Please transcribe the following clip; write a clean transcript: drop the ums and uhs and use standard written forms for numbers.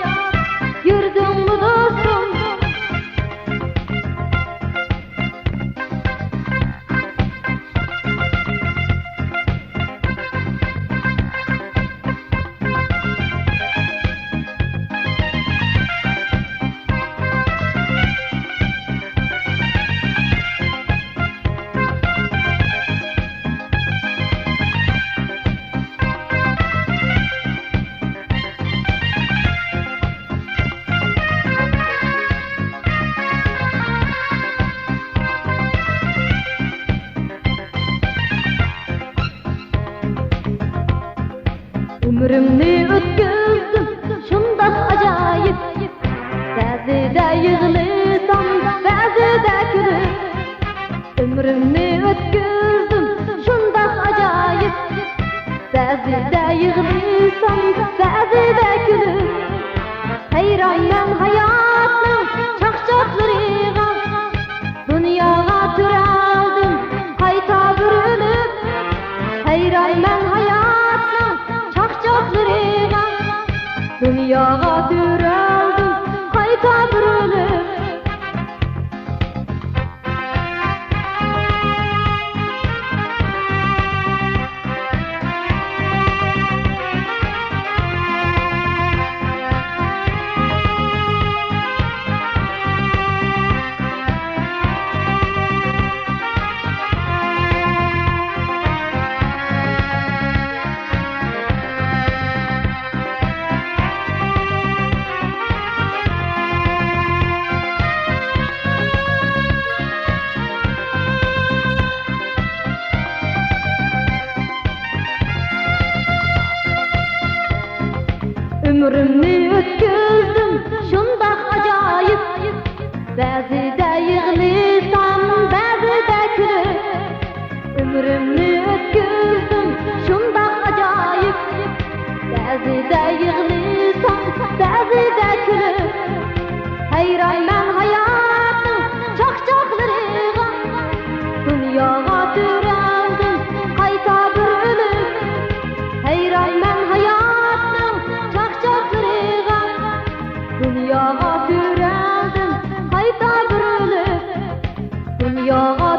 yap, yurdum mu dostum? Ömrümni ötküzdüm şundak acayip, ba'zida yig'lisam, ba'zida kulib. Ömrümni ötküzdüm şundak acayip, ba'zida yig'lisam, ba'zida kulib. Hayronman hayotning chaqchaqlariga, dunyoga turaldim qayta burilib. Hayronman hayotning chaqchaqlariga, dunyoga turaldim qayta burilib. Ömrümni ötküzdüm şundak acayip, ba'zida yig'lisam, ba'zida kulib. Ömrümni ötküzdüm şundak acayip, ba'zida yig'lisam, ba'zida kulib. Hayronman hayotning chaqchaqlariga, dunyoga turaldim qayta burilib. Hayronman hayotning chaqchaqlariga, dunyoga turaldim qayta burilib. Dunyoga